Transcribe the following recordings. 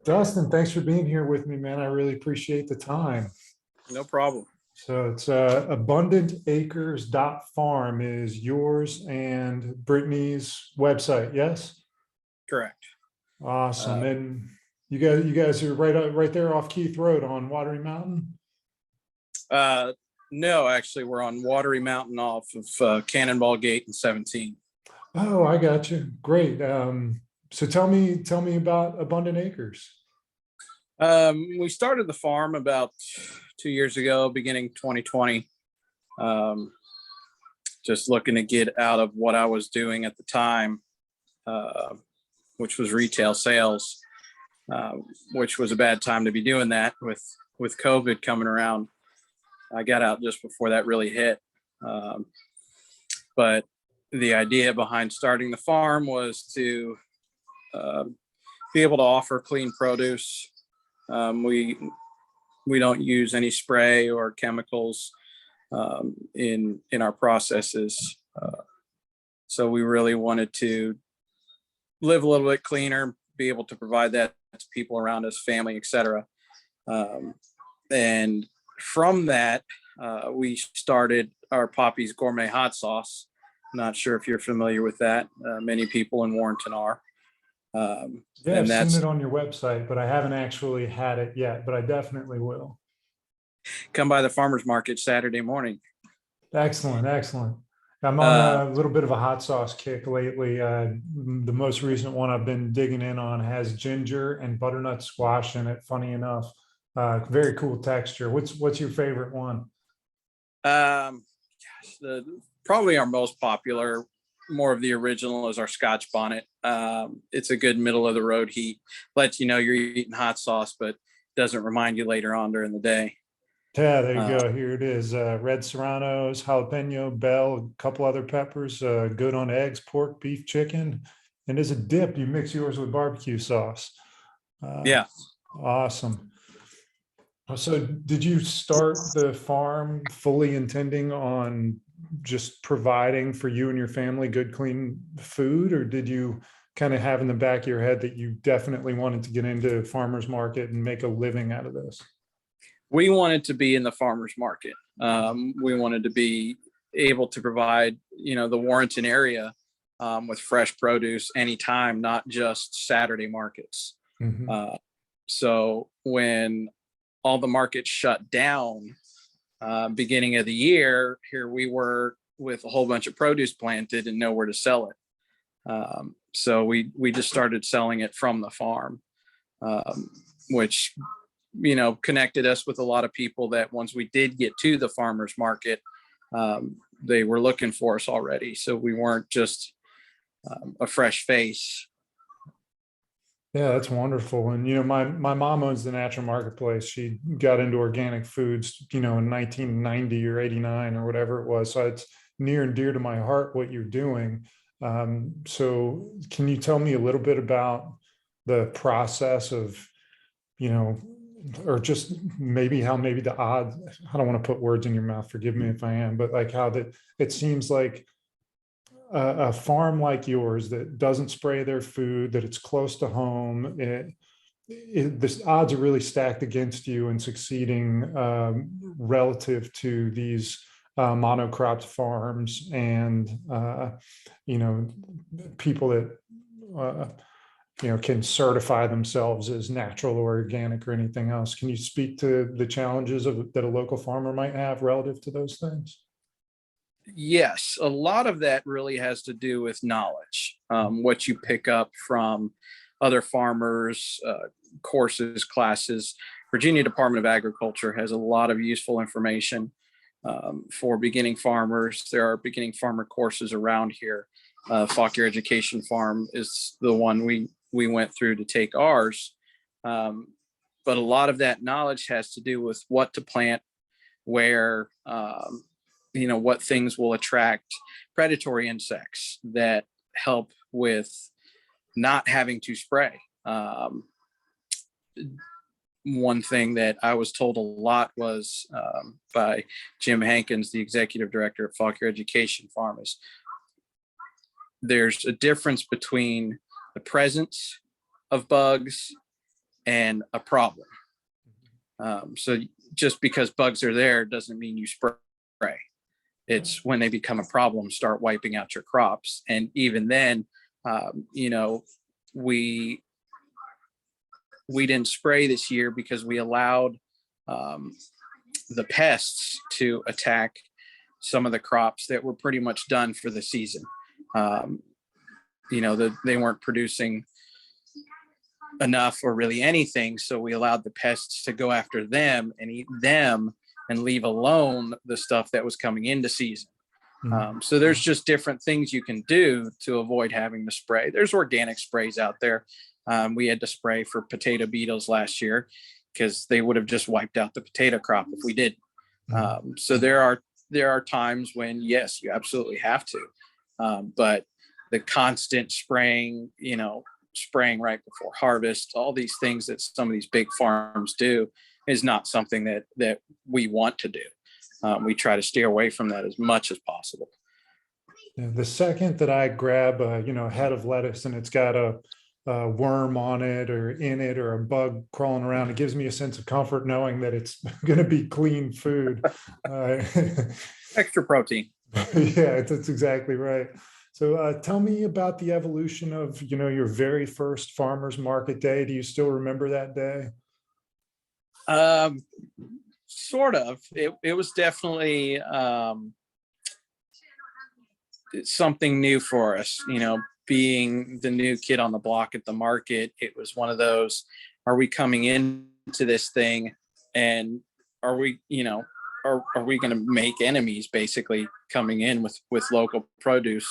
Dustin, thanks for being here with me, man. I really appreciate the time. No problem. So it's abundantacres.farm is yours and Brittany's website. Yes. Correct. Awesome. Uh, And you guys are right there off Keith Road on Watery Mountain. uh, no, actually, we're on Watery Mountain off of Cannonball Gate and 17. Oh, I got you. Great. So tell me about Abundant Acres. We started the farm about 2 years ago, beginning 2020. Um, just looking to get out of what I was doing at the time, which was retail sales, uh, which was a bad time to be doing that with COVID coming around. I got out just before that really hit. But the idea behind starting the farm was to be able to offer clean produce. We don't use any spray or chemicals in our processes. So we really wanted to live a little bit cleaner, be able to provide that to people around us, family, etc. And from that, we started our Poppi's gourmet hot sauce. Not sure if you're familiar with that. Many people in Warrenton are. Yeah, And I've seen that's it on your website, but I haven't actually had it yet, but I definitely will. come by the farmers market Saturday morning. Excellent, excellent. I'm on Uh, a little bit of a hot sauce kick lately. The most recent one I've been digging in on has ginger and butternut squash in it. Funny enough, very cool texture. What's your favorite one? Probably our most popular, more of the original, is our Scotch bonnet. It's a good middle of the road heat. Lets you know you're eating hot sauce, but doesn't remind you later on during the day. Yeah, there you Uh, go. Here it is. Red serranos, jalapeno, bell, a couple other peppers. Good on eggs, pork, beef, chicken. And as a dip, you mix yours with barbecue sauce. Uh, yeah. awesome. So did you start the farm fully intending on just providing for you and your family good, clean food, or did you kind of have in the back of your head that you definitely wanted to get into farmers market and make a living out of this? We wanted to be in the farmers market. We wanted to be able to provide, the Warrenton area with fresh produce anytime, not just Saturday markets. Mhm. So when all the markets shut down beginning of the year, here we were with a whole bunch of produce planted and nowhere to sell it. So we just started selling it from the farm, which connected us with a lot of people that once we did get to the farmers market, they were looking for us already. So we weren't just a fresh face. Yeah, that's wonderful. And my mom owns the Natural Marketplace. She got into organic foods, in 1990 or 89 or whatever it was. So it's near and dear to my heart what you're doing. So can you tell me a little bit about the process of, or just maybe how maybe the odds, I don't want to put words in your mouth, forgive me if I am, but like how that it seems like a farm like yours that doesn't spray their food, that it's close to home, the odds are really stacked against you in succeeding relative to these monocropped farms and people that can certify themselves as natural or organic or anything else. Can you speak to the challenges that a local farmer might have relative to those things? Yes, a lot of that really has to do with knowledge, what you pick up from other farmers, courses, classes. Virginia Department of Agriculture has a lot of useful information for beginning farmers. There are beginning farmer courses around here. Fauquier Education Farm is the one we went through to take ours. But a lot of that knowledge has to do with what to plant, where, what things will attract predatory insects that help with not having to spray. One thing that I was told a lot was by Jim Hankins, the executive director of Fauquier Education Farm, is there's a difference between the presence of bugs and a problem. So just because bugs are there doesn't mean you spray. It's when they become a problem, start wiping out your crops. And even then, we didn't spray this year because we allowed the pests to attack some of the crops that were pretty much done for the season. They weren't producing enough or really anything, so we allowed the pests to go after them and eat them and leave alone the stuff that was coming into season. So there's just different things you can do to avoid having to spray. There's organic sprays out there. We had to spray for potato beetles last year because they would have just wiped out the potato crop if we didn't. So there are times when, yes, you absolutely have to, but the constant spraying, spraying right before harvest, all these things that some of these big farms do is not something that we want to do. We try to steer away from that as much as possible. Yeah, the second that I grab a head of lettuce and it's got a worm on it or in it or a bug crawling around, it gives me a sense of comfort knowing that it's going to be clean food. Extra protein. Yeah, that's exactly right. So tell me about the evolution of, your very first farmers market day. Do you still remember that day? Sort of. It was definitely something new for us, being the new kid on the block at the market. It was one of those, are we coming into this thing and are we going to make enemies basically coming in with local produce?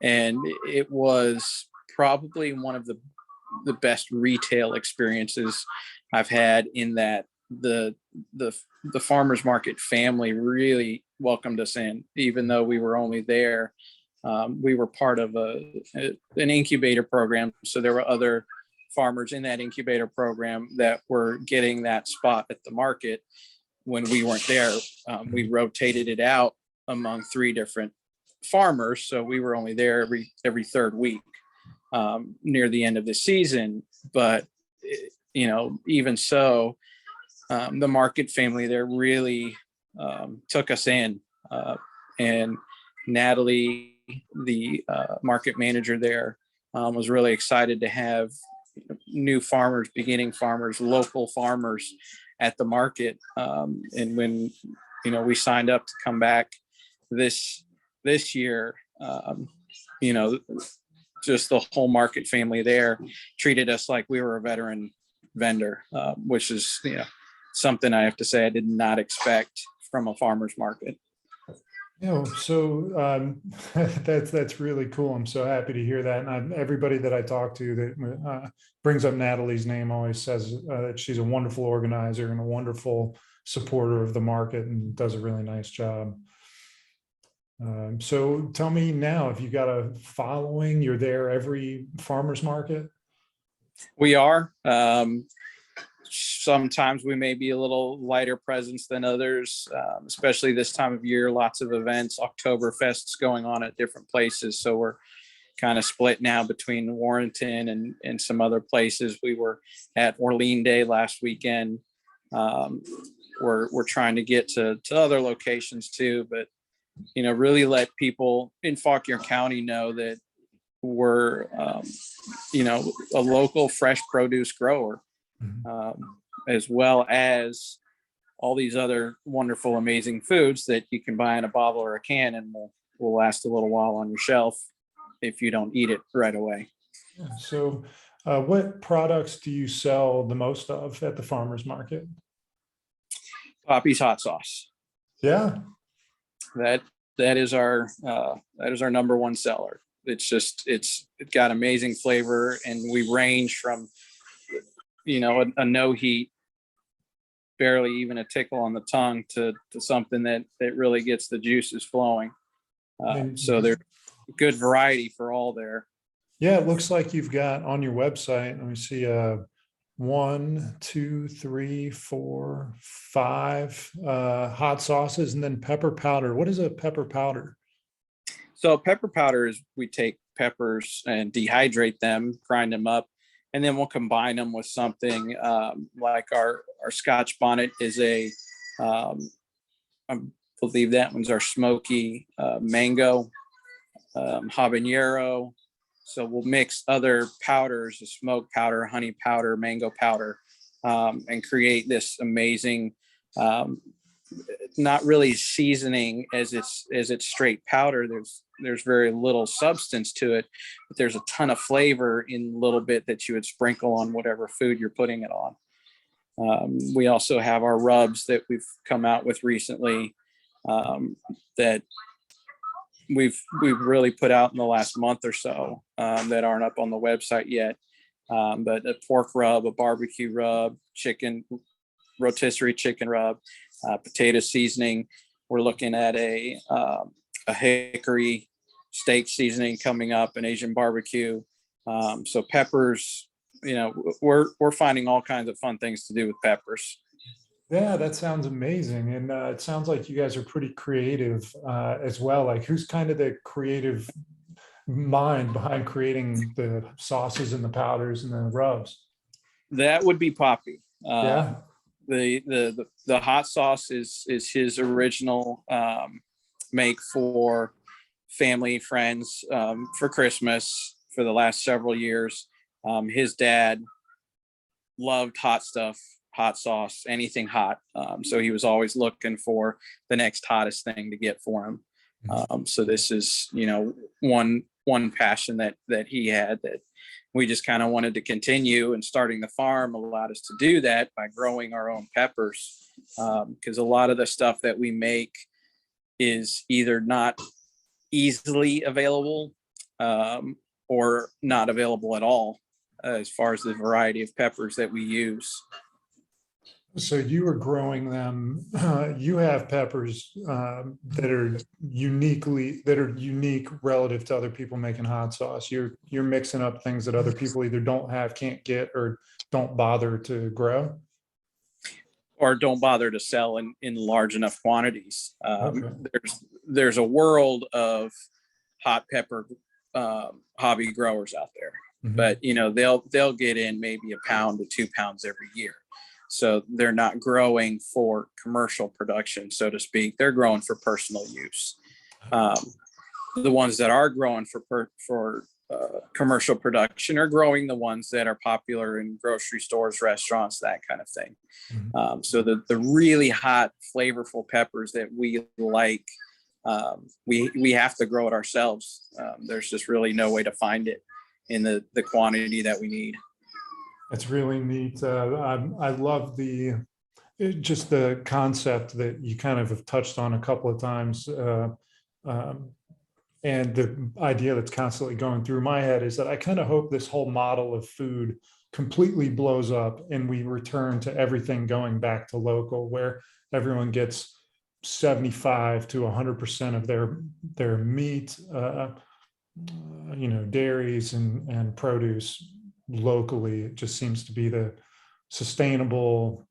And it was probably one of the best retail experiences I've had, in that the farmers market family really welcomed us in, even though we were only there. We were part of an incubator program. So there were other farmers in that incubator program that were getting that spot at the market when we weren't there. We rotated it out among 3 different farmers. So we were only there every third week near the end of the season. But, even so, the market family there really took us in. And Natalie, the market manager there, was really excited to have new farmers, beginning farmers, local farmers at the market. And when, we signed up to come back this year, just the whole market family there treated us like we were a veteran vendor, which is, something I have to say I did not expect from a farmer's market. So that's really cool. I'm so happy to hear that. And everybody that I talk to that brings up Natalie's name always says that she's a wonderful organizer and a wonderful supporter of the market and does a really nice job. So tell me now, if you got a following, you're there every farmer's market? We are. Sometimes we may be a little lighter presence than others, especially this time of year. Lots of events, Oktoberfests going on at different places. So we're kind of split now between Warrenton and some other places. We were at Orlean Day last weekend. We're trying to get to other locations too, but really let people in Fauquier County know that we're a local fresh produce grower. As well as all these other wonderful, amazing foods that you can buy in a bottle or a can and will last a little while on your shelf if you don't eat it right away. So what products do you sell the most of at the farmer's market? Poppi's hot sauce. Yeah. That is our number one seller. It's got amazing flavor, and we range from a no heat, barely even a tickle on the tongue, to something that really gets the juices flowing. So there's good variety for all there. Yeah, it looks like you've got on your website, let me see, 1, 2, 3, 4, 5 hot sauces, and then pepper powder. What is a pepper powder? So pepper powder is, we take peppers and dehydrate them, grind them up, and then we'll combine them with something like our Scotch bonnet is I believe that one's our smoky mango habanero. So we'll mix other powders, a smoke powder, honey powder, mango powder, and create this amazing, not really seasoning as it's straight powder. There's very little substance to it, but there's a ton of flavor in a little bit that you would sprinkle on whatever food you're putting it on. We also have our rubs that we've come out with recently that we've really put out in the last month or so that aren't up on the website yet. But a pork rub, a barbecue rub, chicken, rotisserie chicken rub, potato seasoning. We're looking at a hickory steak seasoning coming up, an Asian barbecue. So peppers, we're finding all kinds of fun things to do with peppers. Yeah, that sounds amazing. And it sounds like you guys are pretty creative as well. Like, who's kind of the creative mind behind creating the sauces and the powders and the rubs? That would be Poppi. Yeah. The hot sauce is his original make for family, friends, for Christmas for the last several years. His dad loved hot stuff, hot sauce, anything hot. So he was always looking for the next hottest thing to get for him. So this is, one passion that he had that we just kind of wanted to continue, and starting the farm allowed us to do that by growing our own peppers. Because a lot of the stuff that we make is either not easily available or not available at all as far as the variety of peppers that we use. So you are growing them. You have peppers that are unique relative to other people making hot sauce. You're mixing up things that other people either don't have, can't get, or don't bother to grow, or don't bother to sell in large enough quantities. Okay. There's a world of hot pepper hobby growers out there, but they'll get in maybe a pound to 2 pounds every year. So they're not growing for commercial production, so to speak. They're growing for personal use. The ones that are growing for commercial production are growing the ones that are popular in grocery stores, restaurants, that kind of thing. So the really hot, flavorful peppers that we like, we have to grow it ourselves. There's just really no way to find it in the quantity that we need. That's really neat. I love just the concept that you kind of have touched on a couple of times. And the idea that's constantly going through my head is that I kind of hope this whole model of food completely blows up and we return to everything going back to local, where everyone gets 75 to 100% of their meat, dairies and produce locally. It just seems to be the sustainable,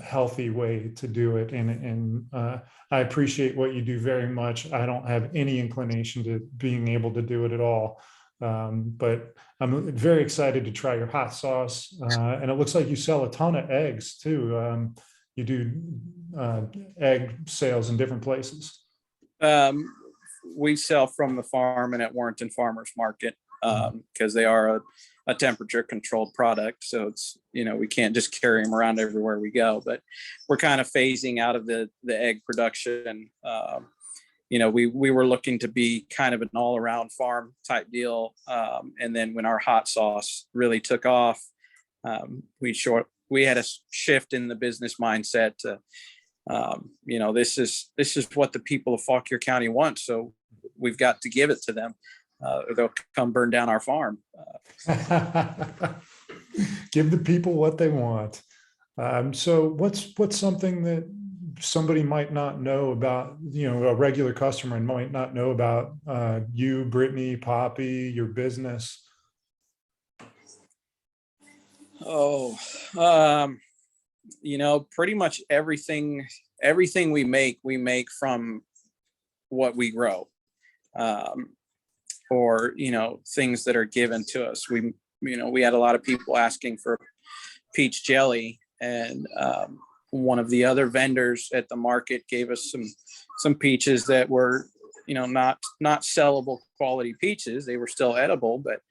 healthy way to do it. And I appreciate what you do very much. I don't have any inclination to being able to do it at all. But I'm very excited to try your hot sauce. And it looks like you sell a ton of eggs too. You do egg sales in different places. We sell from the farm and at Warrenton Farmers Market because they are a temperature controlled product. So it's, we can't just carry them around everywhere we go, but we're kind of phasing out of the egg production. We were looking to be kind of an all around farm type deal. And then when our hot sauce really took off, we had a shift in the business mindset to, this is what the people of Fauquier County want. So we've got to give it to them. Or they'll come burn down our farm. Give the people what they want. So what's something that somebody might not know about, a regular customer might not know about you, Brittany, Poppi, your business? Pretty much everything we make from what we grow. Or things that are given to us. we had a lot of people asking for peach jelly, and one of the other vendors at the market gave us some peaches that were, not sellable quality peaches. They were still edible, but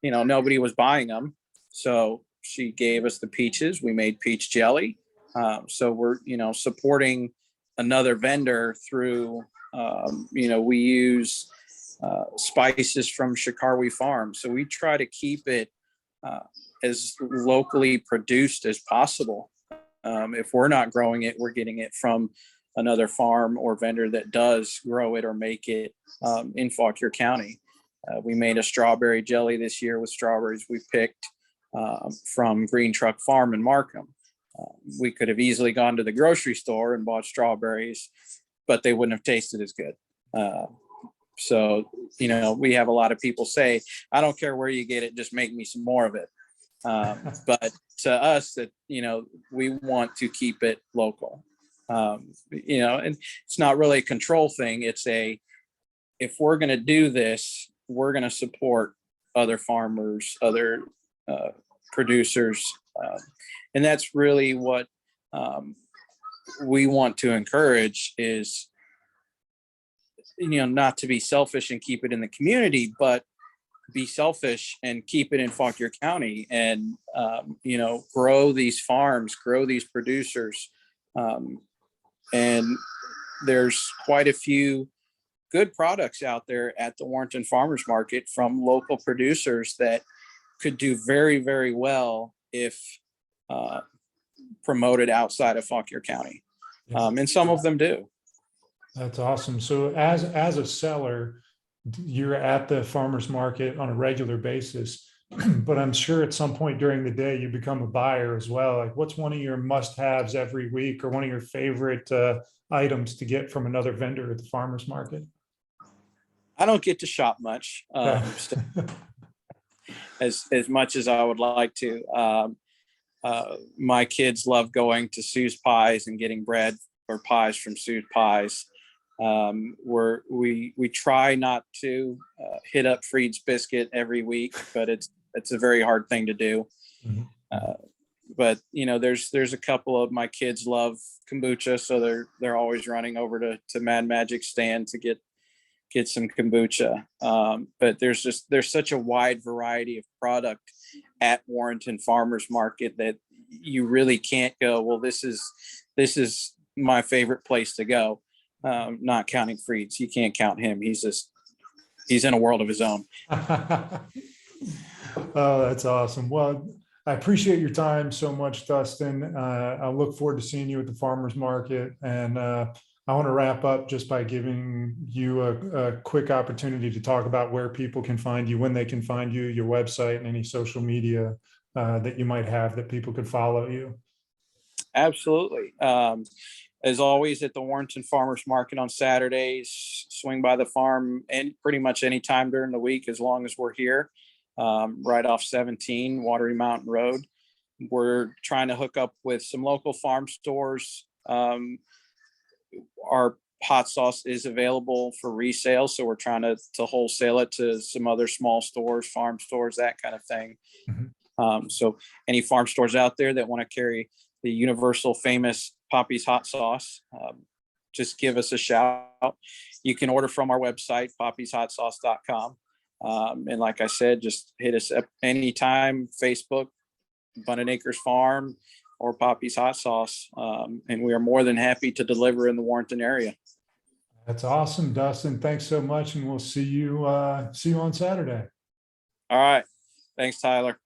nobody was buying them. So she gave us the peaches. We made peach jelly. So we're, supporting another vendor through, we use spices from Chicago Farm. So we try to keep it as locally produced as possible. If we're not growing it, we're getting it from another farm or vendor that does grow it or make it in Fauquier County. We made a strawberry jelly this year with strawberries we picked from Green Truck Farm in Markham. We could have easily gone to the grocery store and bought strawberries, but they wouldn't have tasted as good. So, we have a lot of people say, I don't care where you get it, just make me some more of it. But to us, that, we want to keep it local. And it's not really a control thing. It's if we're going to do this, we're going to support other farmers, other producers. And that's really what we want to encourage is, not to be selfish and keep it in the community, but be selfish and keep it in Fauquier County and, grow these farms, grow these producers. And there's quite a few good products out there at the Warrenton Farmers Market from local producers that could do very, very well if promoted outside of Fauquier County. And some of them do. That's awesome. So as a seller, you're at the farmer's market on a regular basis, but I'm sure at some point during the day you become a buyer as well. Like, what's one of your must-haves every week, or one of your favorite items to get from another vendor at the farmer's market? I don't get to shop much, as much as I would like to. My kids love going to Sue's Pies and getting bread or pies from Sue's Pies. We try not to hit up Freed's Biscuit every week, but it's a very hard thing to do. Mm-hmm. But there's a couple of my kids love kombucha, so they're always running over to Mad Magic stand to get some kombucha. But there's such a wide variety of product at Warrenton Farmers Market that you really can't go, well, this is my favorite place to go. Not counting Freed's. You can't count him. He's in a world of his own. Oh, that's awesome. Well, I appreciate your time so much, Dustin. I look forward to seeing you at the farmers market. And I want to wrap up just by giving you a quick opportunity to talk about where people can find you, when they can find you, your website, and any social media that you might have that people could follow you. Absolutely. As always, at the Warrenton Farmers Market on Saturdays, swing by the farm and pretty much any time during the week, as long as we're here, right off 17 Watery Mountain Road. We're trying to hook up with some local farm stores. Our hot sauce is available for resale, so we're trying to wholesale it to some other small stores, farm stores, that kind of thing. Mm-hmm. So any farm stores out there that want to carry the universal famous Poppi's hot sauce, just give us a shout. You can order from our website, poppyshotsauce.com. And like I said, just hit us up anytime, Facebook, Abundant Acres Farm, or Poppi's hot sauce. And we are more than happy to deliver in the Warrenton area. That's awesome, Dustin. Thanks so much. And we'll see you on Saturday. All right. Thanks, Tyler.